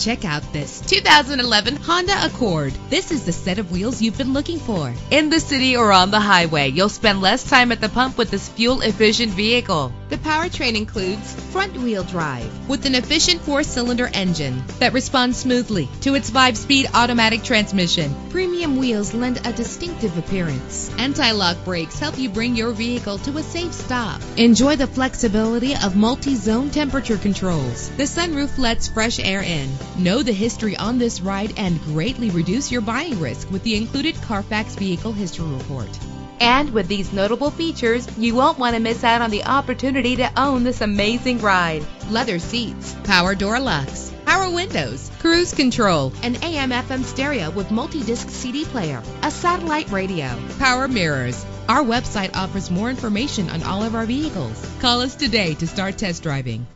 Check out this 2011 Honda Accord. This is the set of wheels you've been looking for. In the city or on the highway, you'll spend less time at the pump with this fuel-efficient vehicle. The powertrain includes front-wheel drive with an efficient 4-cylinder engine that responds smoothly to its 5-speed automatic transmission. Premium wheels lend a distinctive appearance. Anti-lock brakes help you bring your vehicle to a safe stop. Enjoy the flexibility of multi-zone temperature controls. The sunroof lets fresh air in. Know the history on this ride and greatly reduce your buying risk with the included Carfax Vehicle History Report. And with these notable features, you won't want to miss out on the opportunity to own this amazing ride. Leather seats, power door locks, power windows, cruise control, an AM/FM stereo with multi-disc CD player, a satellite radio, power mirrors. Our website offers more information on all of our vehicles. Call us today to start test driving.